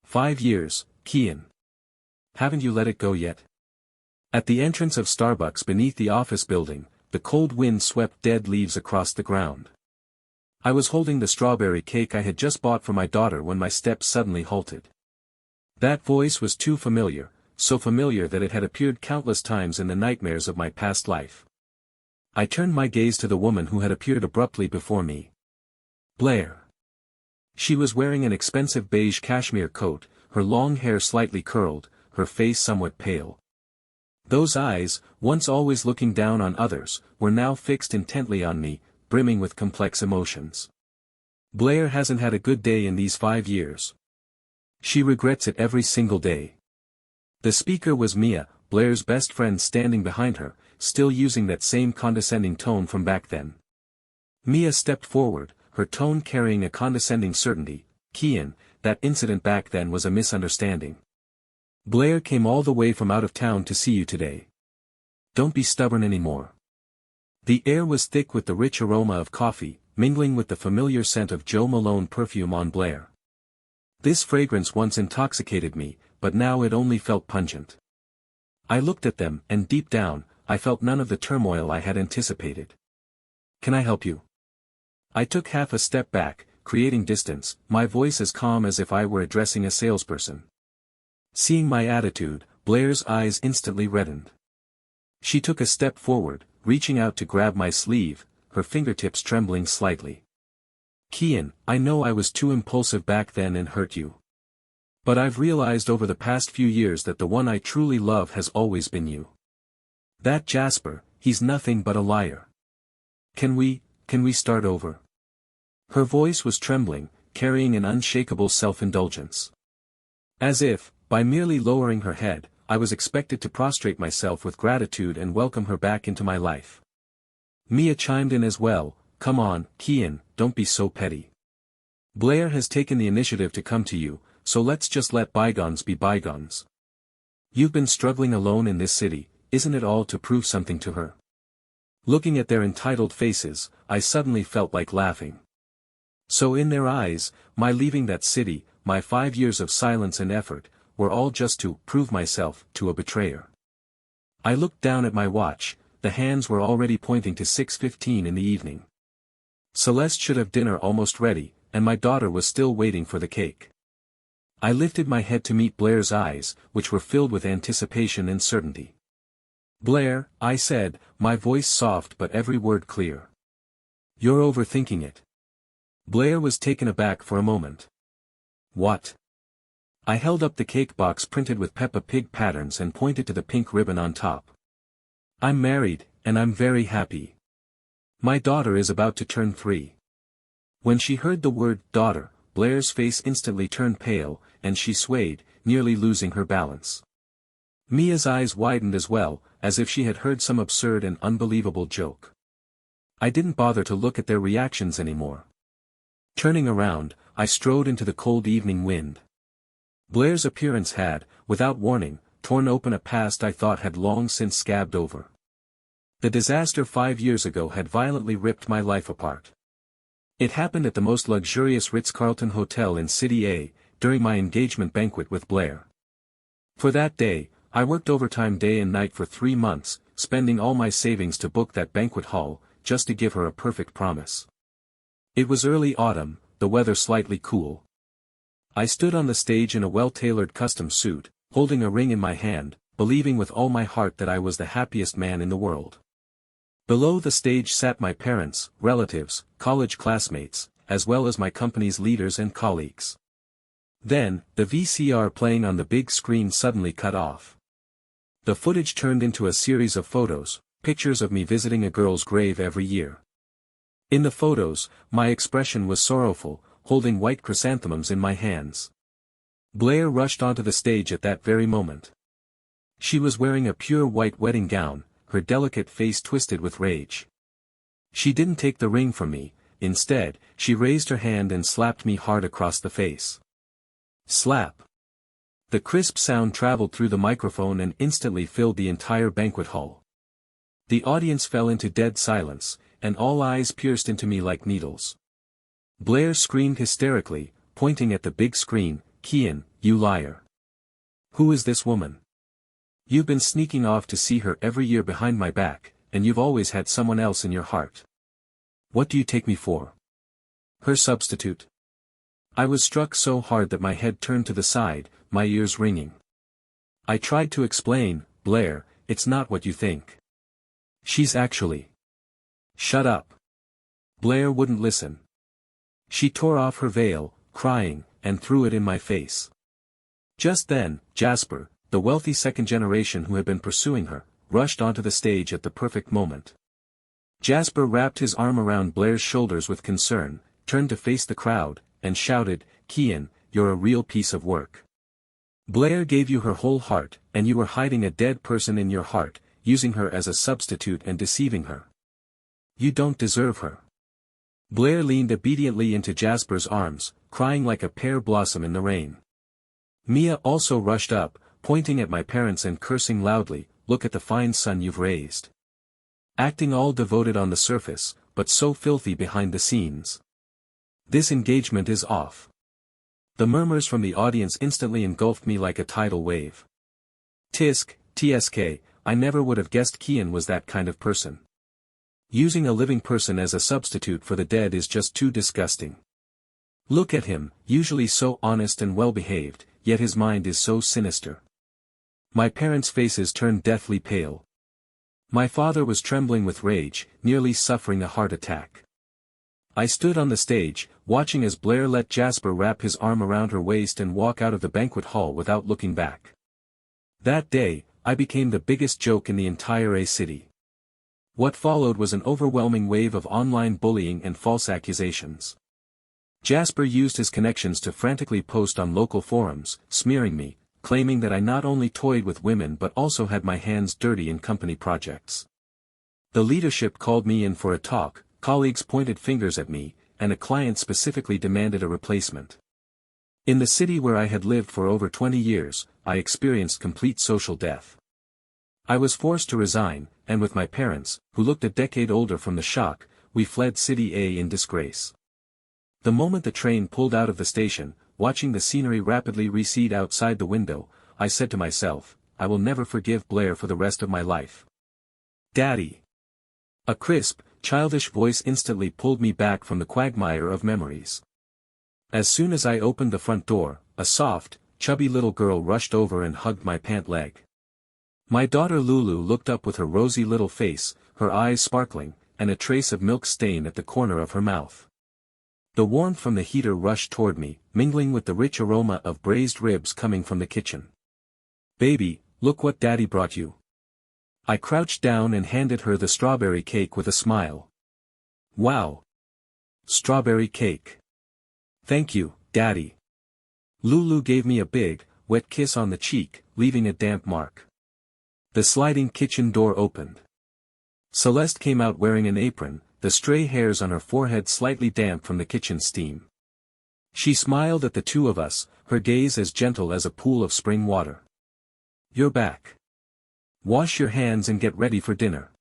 5 years, Kian. Haven't you let it go yet? At the entrance of Starbucks beneath the office building, the cold wind swept dead leaves across the ground. I was holding the strawberry cake I had just bought for my daughter when my steps suddenly halted. That voice was too familiar, so familiar that it had appeared countless times in the nightmares of my past life. I turned my gaze to the woman who had appeared abruptly before me. Blair. She was wearing an expensive beige cashmere coat, her long hair slightly curled, her face somewhat pale. Those eyes, once always looking down on others, were now fixed intently on me, brimming with complex emotions. Blair hasn't had a good day in these 5 years. She regrets it every single day. The speaker was Mia, Blair's best friend, standing behind her, still using that same condescending tone from back then. Mia stepped forward, her tone carrying a condescending certainty. Kian, that incident back then was a misunderstanding. Blair came all the way from out of town to see you today. Don't be stubborn anymore. The air was thick with the rich aroma of coffee, mingling with the familiar scent of Jo Malone perfume on Blair. This fragrance once intoxicated me, but now it only felt pungent. I looked at them, and deep down, I felt none of the turmoil I had anticipated. Can I help you? I took half a step back, creating distance, my voice as calm as if I were addressing a salesperson. Seeing my attitude, Blair's eyes instantly reddened. She took a step forward, reaching out to grab my sleeve, her fingertips trembling slightly. Kian, I know I was too impulsive back then and hurt you. But I've realized over the past few years that the one I truly love has always been you. That Jasper, he's nothing but a liar. Can we start over? Her voice was trembling, carrying an unshakable self-indulgence. As if, by merely lowering her head, I was expected to prostrate myself with gratitude and welcome her back into my life. Mia chimed in as well. Come on, Kian, don't be so petty. Blair has taken the initiative to come to you, so let's just let bygones be bygones. You've been struggling alone in this city, isn't it all to prove something to her? Looking at their entitled faces, I suddenly felt like laughing. So in their eyes, my leaving that city, my 5 years of silence and effort, were all just to prove myself to a betrayer. I looked down at my watch, the hands were already pointing to 6:15 in the evening. Celeste should have dinner almost ready, and my daughter was still waiting for the cake. I lifted my head to meet Blair's eyes, which were filled with anticipation and certainty. Blair, I said, my voice soft but every word clear. You're overthinking it. Blair was taken aback for a moment. What? I held up the cake box printed with Peppa Pig patterns and pointed to the pink ribbon on top. I'm married, and I'm very happy. My daughter is about to turn 3. When she heard the word daughter, Blair's face instantly turned pale, and she swayed, nearly losing her balance. Mia's eyes widened as well, as if she had heard some absurd and unbelievable joke. I didn't bother to look at their reactions anymore. Turning around, I strode into the cold evening wind. Blair's appearance had, without warning, torn open a past I thought had long since scabbed over. The disaster 5 years ago had violently ripped my life apart. It happened at the most luxurious Ritz-Carlton hotel in City A, during my engagement banquet with Blair. For that day, I worked overtime day and night for 3 months, spending all my savings to book that banquet hall, just to give her a perfect promise. It was early autumn, the weather slightly cool. I stood on the stage in a well-tailored custom suit, holding a ring in my hand, believing with all my heart that I was the happiest man in the world. Below the stage sat my parents, relatives, college classmates, as well as my company's leaders and colleagues. Then, the VCR playing on the big screen suddenly cut off. The footage turned into a series of photos, pictures of me visiting a girl's grave every year. In the photos, my expression was sorrowful, holding white chrysanthemums in my hands. Blair rushed onto the stage at that very moment. She was wearing a pure white wedding gown, her delicate face twisted with rage. She didn't take the ring from me, instead, she raised her hand and slapped me hard across the face. Slap. The crisp sound traveled through the microphone and instantly filled the entire banquet hall. The audience fell into dead silence, and all eyes pierced into me like needles. Blair screamed hysterically, pointing at the big screen, Kian, you liar. Who is this woman? You've been sneaking off to see her every year behind my back, and you've always had someone else in your heart. What do you take me for? Her substitute. I was struck so hard that my head turned to the side, my ears ringing. I tried to explain, Blair, it's not what you think. She's actually. Shut up. Blair wouldn't listen. She tore off her veil, crying, and threw it in my face. Just then, Jasper, the wealthy second generation who had been pursuing her, rushed onto the stage at the perfect moment. Jasper wrapped his arm around Blair's shoulders with concern, turned to face the crowd, and shouted, Kian, you're a real piece of work. Blair gave you her whole heart, and you were hiding a dead person in your heart, using her as a substitute and deceiving her. You don't deserve her. Blair leaned obediently into Jasper's arms, crying like a pear blossom in the rain. Mia also rushed up, pointing at my parents and cursing loudly, look at the fine son you've raised. Acting all devoted on the surface, but so filthy behind the scenes. This engagement is off. The murmurs from the audience instantly engulfed me like a tidal wave. TSK, I never would have guessed Kian was that kind of person. Using a living person as a substitute for the dead is just too disgusting. Look at him, usually so honest and well-behaved, yet his mind is so sinister. My parents' faces turned deathly pale. My father was trembling with rage, nearly suffering a heart attack. I stood on the stage, watching as Blair let Jasper wrap his arm around her waist and walk out of the banquet hall without looking back. That day, I became the biggest joke in the entire A-city. What followed was an overwhelming wave of online bullying and false accusations. Jasper used his connections to frantically post on local forums, smearing me, claiming that I not only toyed with women but also had my hands dirty in company projects. The leadership called me in for a talk, colleagues pointed fingers at me, and a client specifically demanded a replacement. In the city where I had lived for over 20 years, I experienced complete social death. I was forced to resign, and with my parents, who looked a decade older from the shock, we fled City A in disgrace. The moment the train pulled out of the station, watching the scenery rapidly recede outside the window, I said to myself, I will never forgive Blair for the rest of my life. Daddy! A crisp, childish voice instantly pulled me back from the quagmire of memories. As soon as I opened the front door, a soft, chubby little girl rushed over and hugged my pant leg. My daughter Lulu looked up with her rosy little face, her eyes sparkling, and a trace of milk stain at the corner of her mouth. The warmth from the heater rushed toward me, mingling with the rich aroma of braised ribs coming from the kitchen. Baby, look what Daddy brought you. I crouched down and handed her the strawberry cake with a smile. Wow! Strawberry cake. Thank you, Daddy. Lulu gave me a big, wet kiss on the cheek, leaving a damp mark. The sliding kitchen door opened. Celeste came out wearing an apron, the stray hairs on her forehead slightly damp from the kitchen steam. She smiled at the two of us, her gaze as gentle as a pool of spring water. You're back. Wash your hands and get ready for dinner.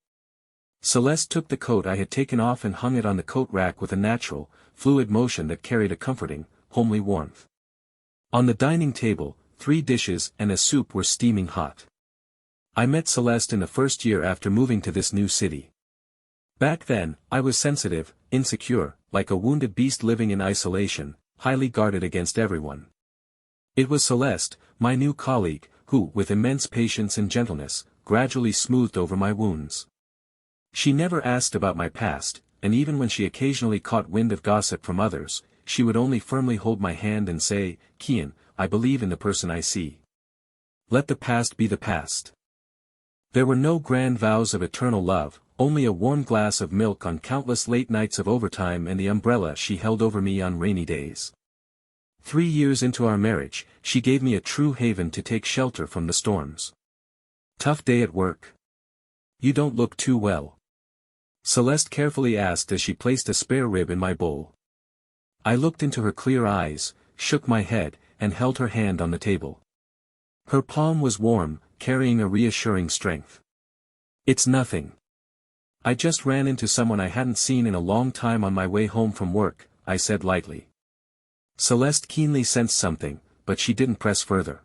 Celeste took the coat I had taken off and hung it on the coat rack with a natural, fluid motion that carried a comforting, homely warmth. On the dining table, 3 dishes and a soup were steaming hot. I met Celeste in the first year after moving to this new city. Back then, I was sensitive, insecure, like a wounded beast living in isolation, highly guarded against everyone. It was Celeste, my new colleague, who, with immense patience and gentleness, gradually smoothed over my wounds. She never asked about my past, and even when she occasionally caught wind of gossip from others, she would only firmly hold my hand and say, Kian, I believe in the person I see. Let the past be the past. There were no grand vows of eternal love, only a warm glass of milk on countless late nights of overtime and the umbrella she held over me on rainy days. 3 years into our marriage, she gave me a true haven to take shelter from the storms. Tough day at work? You don't look too well. Celeste carefully asked as she placed a spare rib in my bowl. I looked into her clear eyes, shook my head, and held her hand on the table. Her palm was warm, carrying a reassuring strength. It's nothing. I just ran into someone I hadn't seen in a long time on my way home from work, I said lightly. Celeste keenly sensed something, but she didn't press further.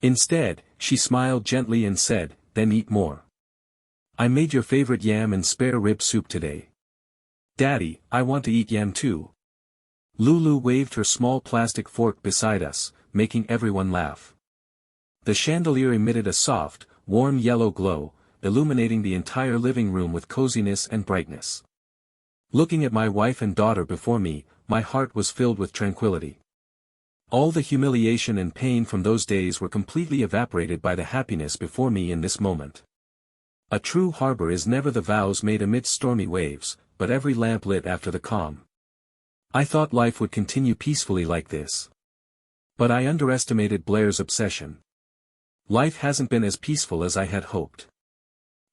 Instead, she smiled gently and said, "Then eat more. I made your favorite yam and spare rib soup today." "Daddy, I want to eat yam too." Lulu waved her small plastic fork beside us, making everyone laugh. The chandelier emitted a soft, warm yellow glow, illuminating the entire living room with coziness and brightness. Looking at my wife and daughter before me, my heart was filled with tranquility. All the humiliation and pain from those days were completely evaporated by the happiness before me in this moment. A true harbor is never the vows made amidst stormy waves, but every lamp lit after the calm. I thought life would continue peacefully like this. But I underestimated Blair's obsession. Life hasn't been as peaceful as I had hoped.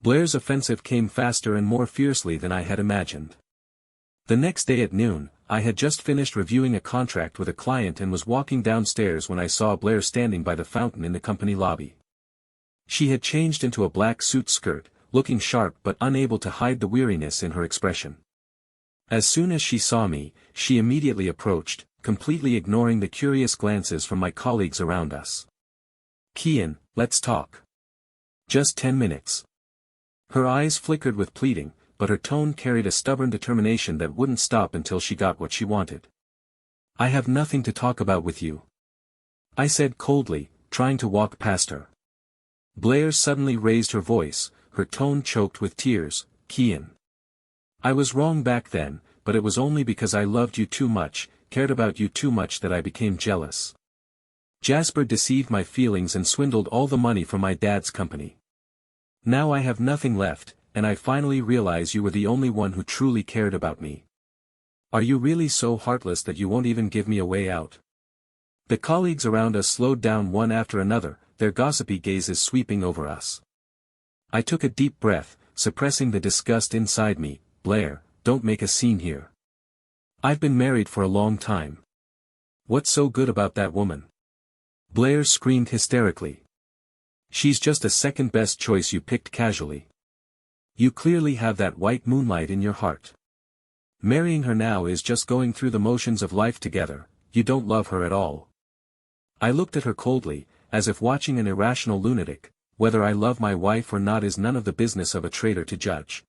Blair's offensive came faster and more fiercely than I had imagined. The next day at noon, I had just finished reviewing a contract with a client and was walking downstairs when I saw Blair standing by the fountain in the company lobby. She had changed into a black suit skirt, looking sharp but unable to hide the weariness in her expression. As soon as she saw me, she immediately approached, completely ignoring the curious glances from my colleagues around us. "Kian, let's talk. Just 10 minutes." Her eyes flickered with pleading, but her tone carried a stubborn determination that wouldn't stop until she got what she wanted. "I have nothing to talk about with you," I said coldly, trying to walk past her. Blair suddenly raised her voice, her tone choked with tears. "Kian. I was wrong back then, but it was only because I loved you too much, cared about you too much that I became jealous. Jasper deceived my feelings and swindled all the money from my dad's company. Now I have nothing left, and I finally realize you were the only one who truly cared about me. Are you really so heartless that you won't even give me a way out?" The colleagues around us slowed down one after another, their gossipy gazes sweeping over us. I took a deep breath, suppressing the disgust inside me. "Blair, don't make a scene here. I've been married for a long time. What's so good about that woman?" Blair screamed hysterically. "She's just a second-best choice you picked casually. You clearly have that white moonlight in your heart. Marrying her now is just going through the motions of life together, you don't love her at all." I looked at her coldly, as if watching an irrational lunatic. Whether I love my wife or not is none of the business of a traitor to judge.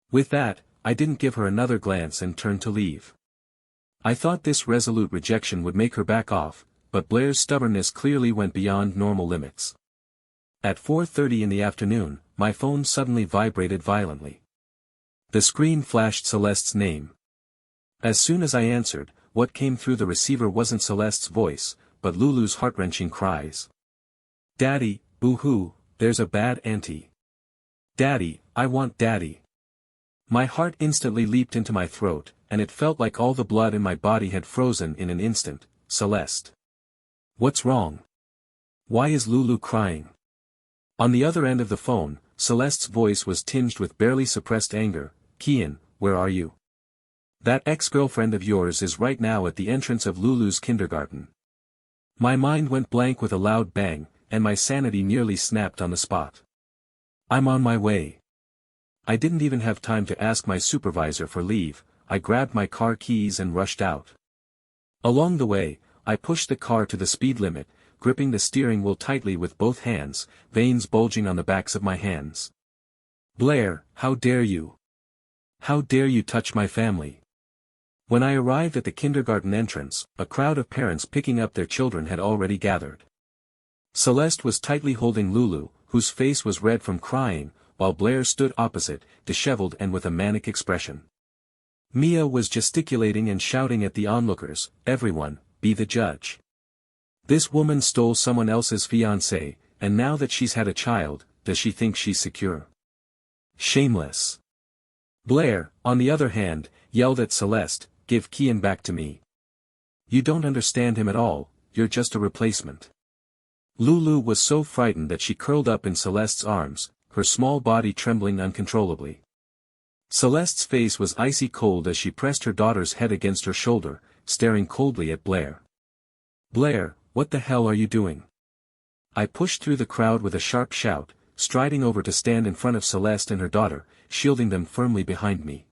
With that, I didn't give her another glance and turned to leave. I thought this resolute rejection would make her back off, but Blair's stubbornness clearly went beyond normal limits. At 4:30 in the afternoon, my phone suddenly vibrated violently. The screen flashed Celeste's name. As soon as I answered, what came through the receiver wasn't Celeste's voice, but Lulu's heart-wrenching cries. "Daddy, boo-hoo, there's a bad auntie. Daddy, I want Daddy." My heart instantly leaped into my throat, and it felt like all the blood in my body had frozen in an instant. "Celeste. What's wrong? Why is Lulu crying?" On the other end of the phone, Celeste's voice was tinged with barely suppressed anger. "Kian, where are you? That ex-girlfriend of yours is right now at the entrance of Lulu's kindergarten." My mind went blank with a loud bang, and my sanity nearly snapped on the spot. "I'm on my way." I didn't even have time to ask my supervisor for leave. I grabbed my car keys and rushed out. Along the way, I pushed the car to the speed limit, gripping the steering wheel tightly with both hands, veins bulging on the backs of my hands. "Blair, how dare you? How dare you touch my family?" When I arrived at the kindergarten entrance, a crowd of parents picking up their children had already gathered. Celeste was tightly holding Lulu, whose face was red from crying, while Blair stood opposite, disheveled and with a manic expression. Mia was gesticulating and shouting at the onlookers, "Everyone, be the judge. This woman stole someone else's fiancée, and now that she's had a child, does she think she's secure? Shameless." Blair, on the other hand, yelled at Celeste, "Give Kian back to me. You don't understand him at all, you're just a replacement." Lulu was so frightened that she curled up in Celeste's arms, her small body trembling uncontrollably. Celeste's face was icy cold as she pressed her daughter's head against her shoulder, staring coldly at Blair. "Blair, what the hell are you doing?" I pushed through the crowd with a sharp shout, striding over to stand in front of Celeste and her daughter, shielding them firmly behind me.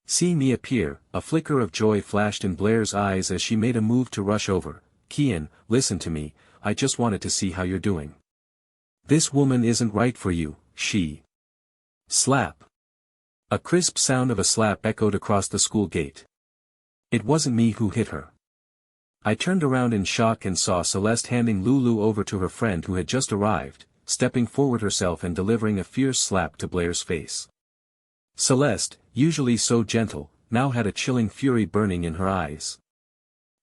Seeing me appear, a flicker of joy flashed in Blair's eyes as she made a move to rush over. Kian, listen to me, I just wanted to see how you're doing. This woman isn't right for you, she. Slap. A crisp sound of a slap echoed across the school gate. It wasn't me who hit her. I turned around in shock and saw Celeste handing Lulu over to her friend who had just arrived, stepping forward herself and delivering a fierce slap to Blair's face. Celeste, usually so gentle, now had a chilling fury burning in her eyes.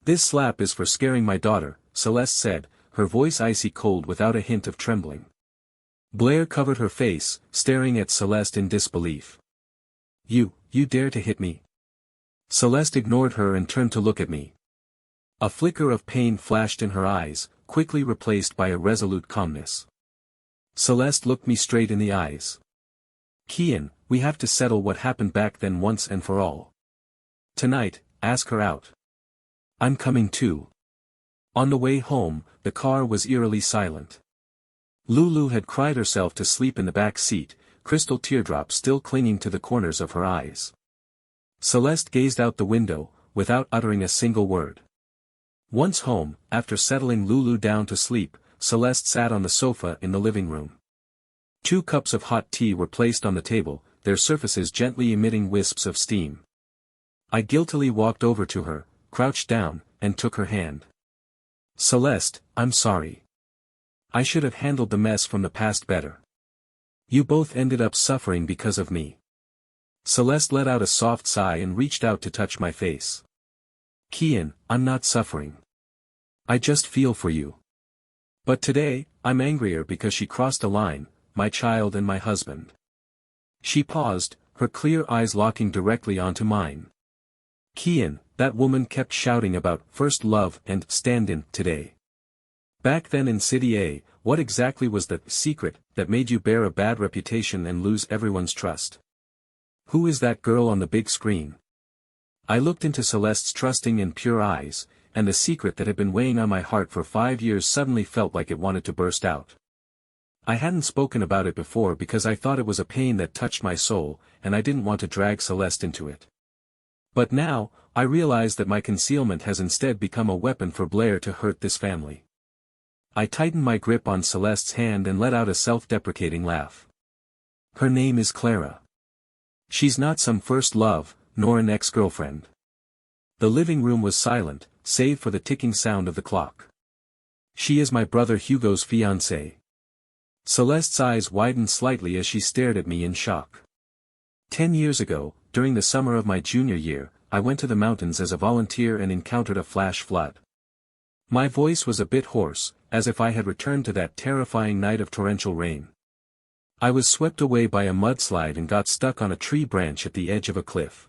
This slap is for scaring my daughter, Celeste said, her voice icy cold without a hint of trembling. Blair covered her face, staring at Celeste in disbelief. You dare to hit me? Celeste ignored her and turned to look at me. A flicker of pain flashed in her eyes, quickly replaced by a resolute calmness. Celeste looked me straight in the eyes. Kian, we have to settle what happened back then once and for all. Tonight, ask her out. I'm coming too. On the way home, the car was eerily silent. Lulu had cried herself to sleep in the back seat, crystal teardrops still clinging to the corners of her eyes. Celeste gazed out the window, without uttering a single word. Once home, after settling Lulu down to sleep, Celeste sat on the sofa in the living room. 2 cups of hot tea were placed on the table, their surfaces gently emitting wisps of steam. I guiltily walked over to her, crouched down, and took her hand. Celeste, I'm sorry. I should have handled the mess from the past better. You both ended up suffering because of me. Celeste let out a soft sigh and reached out to touch my face. Kian, I'm not suffering. I just feel for you. But today, I'm angrier because she crossed a line, my child and my husband. She paused, her clear eyes locking directly onto mine. Kian, that woman kept shouting about first love and stand-in today. Back then in City A, what exactly was the secret that made you bear a bad reputation and lose everyone's trust? Who is that girl on the big screen? I looked into Celeste's trusting and pure eyes, and the secret that had been weighing on my heart for 5 years suddenly felt like it wanted to burst out. I hadn't spoken about it before because I thought it was a pain that touched my soul, and I didn't want to drag Celeste into it. But now, I realize that my concealment has instead become a weapon for Blair to hurt this family. I tightened my grip on Celeste's hand and let out a self-deprecating laugh. Her name is Clara. She's not some first love, nor an ex-girlfriend. The living room was silent, save for the ticking sound of the clock. She is my brother Hugo's fiancée. Celeste's eyes widened slightly as she stared at me in shock. 10 years ago, during the summer of my junior year, I went to the mountains as a volunteer and encountered a flash flood. My voice was a bit hoarse, as if I had returned to that terrifying night of torrential rain. I was swept away by a mudslide and got stuck on a tree branch at the edge of a cliff.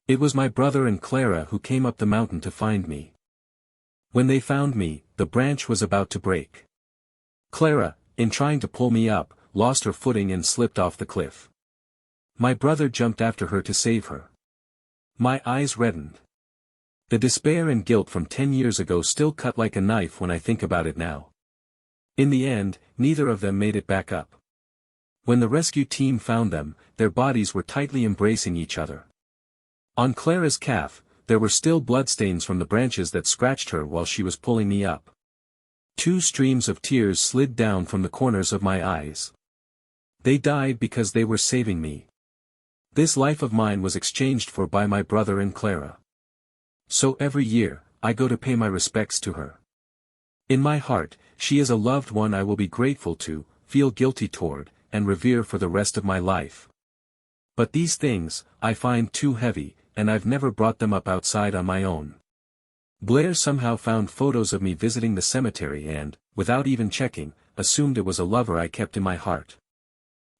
It was my brother and Clara who came up the mountain to find me. When they found me, the branch was about to break. Clara, in trying to pull me up, lost her footing and slipped off the cliff. My brother jumped after her to save her. My eyes reddened. The despair and guilt from 10 years ago still cut like a knife when I think about it now. In the end, neither of them made it back up. When the rescue team found them, their bodies were tightly embracing each other. On Clara's calf, there were still bloodstains from the branches that scratched her while she was pulling me up. 2 streams of tears slid down from the corners of my eyes. They died because they were saving me. This life of mine was exchanged for by my brother and Clara. So every year, I go to pay my respects to her. In my heart, she is a loved one I will be grateful to, feel guilty toward, and revere for the rest of my life. But these things, I find too heavy, and I've never brought them up outside on my own. Blair somehow found photos of me visiting the cemetery and, without even checking, assumed it was a lover I kept in my heart.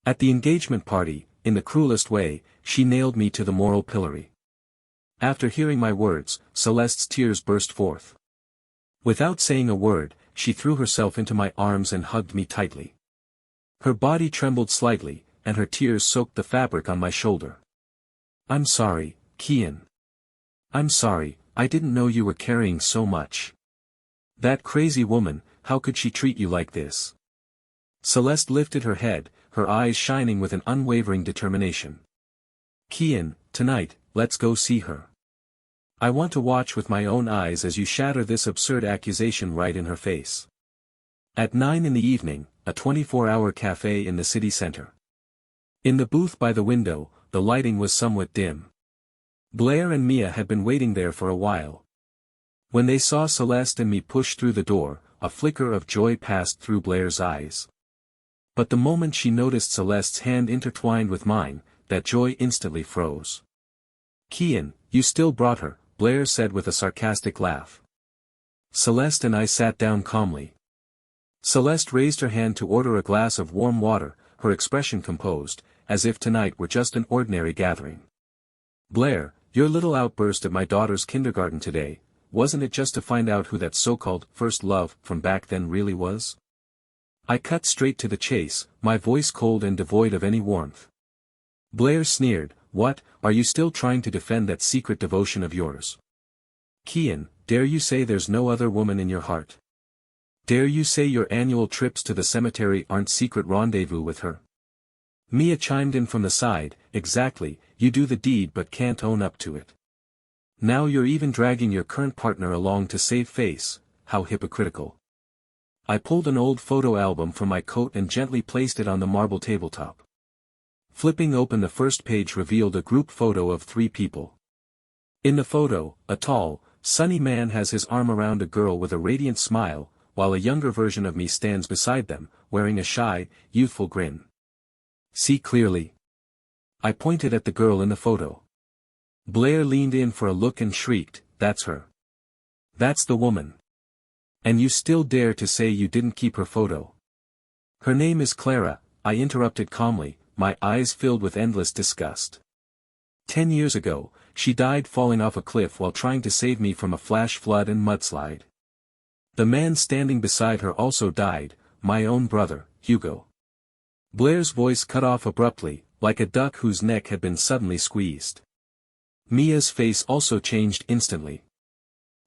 At the engagement party, in the cruelest way, she nailed me to the moral pillory. After hearing my words, Celeste's tears burst forth. Without saying a word, she threw herself into my arms and hugged me tightly. Her body trembled slightly, and her tears soaked the fabric on my shoulder. I'm sorry, Kian. I'm sorry, I didn't know you were carrying so much. That crazy woman, how could she treat you like this? Celeste lifted her head, her eyes shining with an unwavering determination. Kian, tonight, let's go see her. I want to watch with my own eyes as you shatter this absurd accusation right in her face. At 9 in the evening, a 24-hour cafe in the city center. In the booth by the window, the lighting was somewhat dim. Blair and Mia had been waiting there for a while. When they saw Celeste and me push through the door, a flicker of joy passed through Blair's eyes. But the moment she noticed Celeste's hand intertwined with mine, that joy instantly froze. "Kian, you still brought her," Blair said with a sarcastic laugh. Celeste and I sat down calmly. Celeste raised her hand to order a glass of warm water, her expression composed, as if tonight were just an ordinary gathering. "Blair, your little outburst at my daughter's kindergarten today, wasn't it just to find out who that so-called first love from back then really was?" I cut straight to the chase, my voice cold and devoid of any warmth. Blair sneered, "What, are you still trying to defend that secret devotion of yours? Kian, dare you say there's no other woman in your heart? Dare you say your annual trips to the cemetery aren't secret rendezvous with her?" Mia chimed in from the side, "Exactly, you do the deed but can't own up to it. Now you're even dragging your current partner along to save face, how hypocritical." I pulled an old photo album from my coat and gently placed it on the marble tabletop. Flipping open the first page revealed a group photo of 3 people. In the photo, a tall, sunny man has his arm around a girl with a radiant smile, while a younger version of me stands beside them, wearing a shy, youthful grin. "See clearly?" I pointed at the girl in the photo. Blair leaned in for a look and shrieked, "That's her. That's the woman. And you still dare to say you didn't keep her photo?" "Her name is Clara," I interrupted calmly, my eyes filled with endless disgust. 10 years ago, she died falling off a cliff while trying to save me from a flash flood and mudslide. The man standing beside her also died, my own brother, Hugo. Blair's voice cut off abruptly, like a duck whose neck had been suddenly squeezed. Mia's face also changed instantly.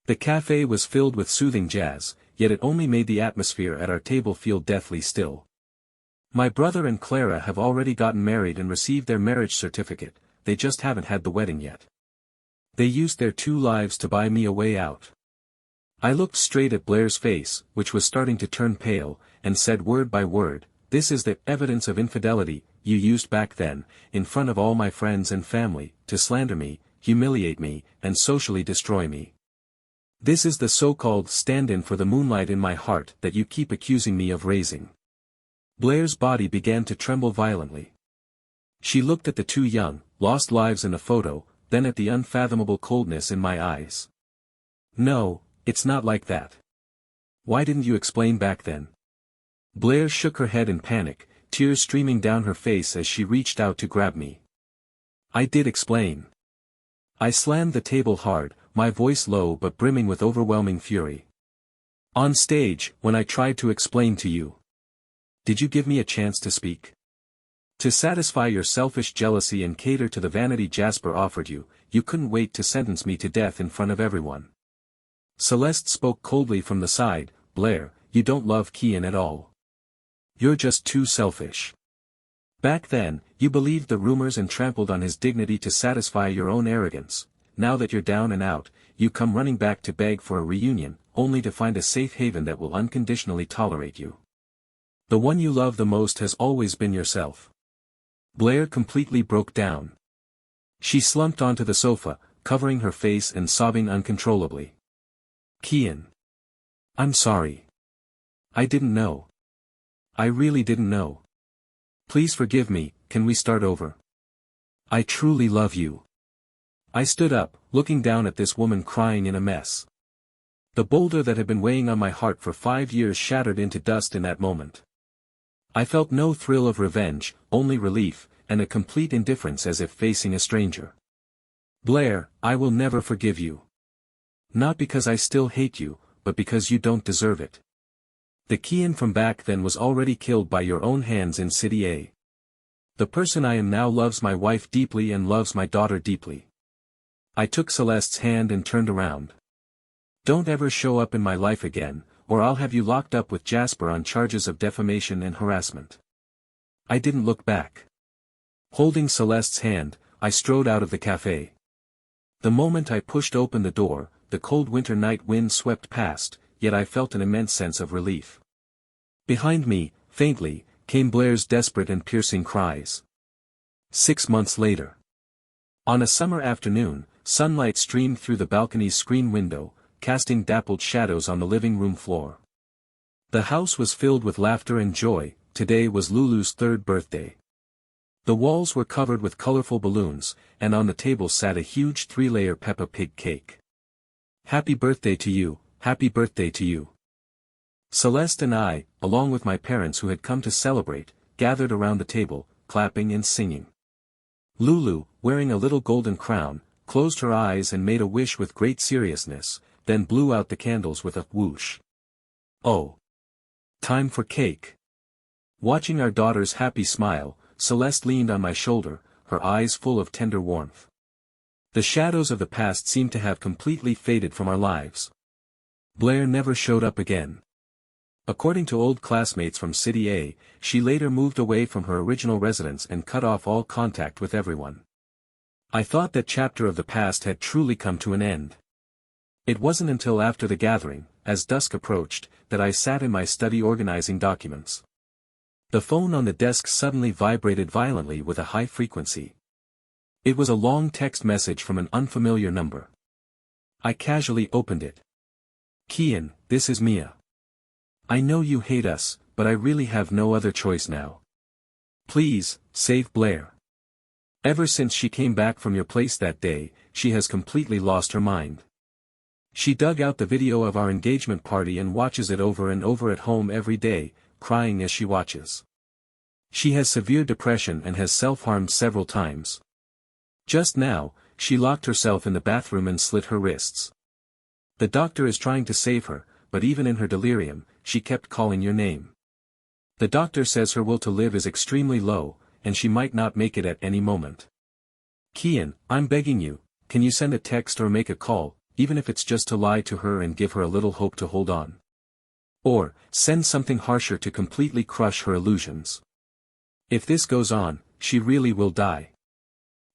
The cafe was filled with soothing jazz, yet it only made the atmosphere at our table feel deathly still. "My brother and Clara have already gotten married and received their marriage certificate, they just haven't had the wedding yet. They used their 2 lives to buy me a way out." I looked straight at Blair's face, which was starting to turn pale, and said word by word, "This is the evidence of infidelity you used back then, in front of all my friends and family, to slander me, humiliate me, and socially destroy me. This is the so-called stand-in for the moonlight in my heart that you keep accusing me of raising." Blair's body began to tremble violently. She looked at the 2 young, lost lives in the photo, then at the unfathomable coldness in my eyes. "No, it's not like that. Why didn't you explain back then?" Blair shook her head in panic, tears streaming down her face as she reached out to grab me. "I did explain." I slammed the table hard, my voice low but brimming with overwhelming fury. "On stage, when I tried to explain to you. Did you give me a chance to speak? To satisfy your selfish jealousy and cater to the vanity Jasper offered you, you couldn't wait to sentence me to death in front of everyone." Celeste spoke coldly from the side, "Blair, you don't love Kian at all. You're just too selfish. Back then, you believed the rumors and trampled on his dignity to satisfy your own arrogance. Now that you're down and out, you come running back to beg for a reunion, only to find a safe haven that will unconditionally tolerate you. The one you love the most has always been yourself." Blair completely broke down. She slumped onto the sofa, covering her face and sobbing uncontrollably. "Kian. I'm sorry. I didn't know. I really didn't know. Please forgive me, can we start over? I truly love you." I stood up, looking down at this woman crying in a mess. The boulder that had been weighing on my heart for 5 years shattered into dust in that moment. I felt no thrill of revenge, only relief, and a complete indifference as if facing a stranger. "Blair, I will never forgive you. Not because I still hate you, but because you don't deserve it. The Kian from back then was already killed by your own hands in City A. The person I am now loves my wife deeply and loves my daughter deeply." I took Celeste's hand and turned around. "Don't ever show up in my life again, or I'll have you locked up with Jasper on charges of defamation and harassment." I didn't look back. Holding Celeste's hand, I strode out of the cafe. The moment I pushed open the door, the cold winter night wind swept past, yet I felt an immense sense of relief. Behind me, faintly, came Blair's desperate and piercing cries. 6 months later. On a summer afternoon, sunlight streamed through the balcony's screen window, casting dappled shadows on the living room floor. The house was filled with laughter and joy. Today was Lulu's 3rd birthday. The walls were covered with colorful balloons, and on the table sat a huge 3-layer Peppa Pig cake. Happy birthday to you, happy birthday to you. Celeste and I, along with my parents who had come to celebrate, gathered around the table, clapping and singing. Lulu, wearing a little golden crown, closed her eyes and made a wish with great seriousness, then blew out the candles with a whoosh. Oh! Time for cake. Watching our daughter's happy smile, Celeste leaned on my shoulder, her eyes full of tender warmth. The shadows of the past seemed to have completely faded from our lives. Blair never showed up again. According to old classmates from City A, she later moved away from her original residence and cut off all contact with everyone. I thought that chapter of the past had truly come to an end. It wasn't until after the gathering, as dusk approached, that I sat in my study organizing documents. The phone on the desk suddenly vibrated violently with a high frequency. It was a long text message from an unfamiliar number. I casually opened it. "Kian, this is Mia. I know you hate us, but I really have no other choice now. Please, save Blair. Ever since she came back from your place that day, she has completely lost her mind. She dug out the video of our engagement party and watches it over and over at home every day, crying as she watches. She has severe depression and has self-harmed several times. Just now, she locked herself in the bathroom and slit her wrists. The doctor is trying to save her, but even in her delirium, she kept calling your name. The doctor says her will to live is extremely low, and she might not make it at any moment. Kian, I'm begging you, can you send a text or make a call, even if it's just to lie to her and give her a little hope to hold on? Or, send something harsher to completely crush her illusions. If this goes on, she really will die."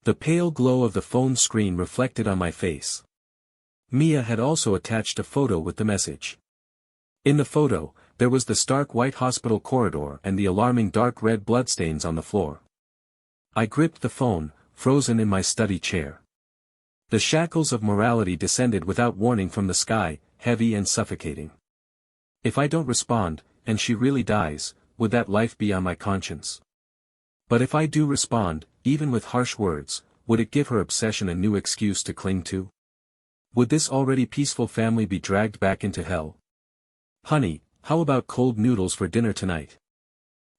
The pale glow of the phone screen reflected on my face. Mia had also attached a photo with the message. In the photo, there was the stark white hospital corridor and the alarming dark red bloodstains on the floor. I gripped the phone, frozen in my study chair. The shackles of morality descended without warning from the sky, heavy and suffocating. If I don't respond, and she really dies, would that life be on my conscience? But if I do respond, even with harsh words, would it give her obsession a new excuse to cling to? Would this already peaceful family be dragged back into hell? "Honey, how about cold noodles for dinner tonight?"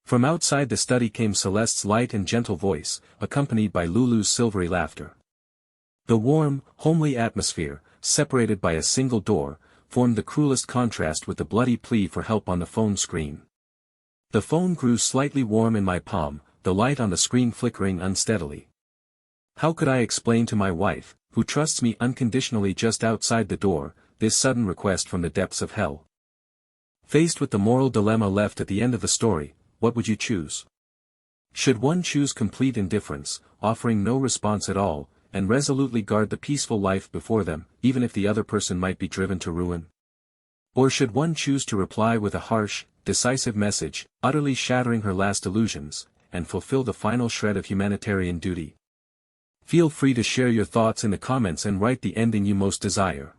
From outside the study came Celeste's light and gentle voice, accompanied by Lulu's silvery laughter. The warm, homely atmosphere, separated by a single door, formed the cruelest contrast with the bloody plea for help on the phone screen. The phone grew slightly warm in my palm, the light on the screen flickering unsteadily. How could I explain to my wife, who trusts me unconditionally just outside the door, this sudden request from the depths of hell? Faced with the moral dilemma left at the end of the story, what would you choose? Should one choose complete indifference, offering no response at all, and resolutely guard the peaceful life before them, even if the other person might be driven to ruin? Or should one choose to reply with a harsh, decisive message, utterly shattering her last illusions, and fulfill the final shred of humanitarian duty? Feel free to share your thoughts in the comments and write the ending you most desire.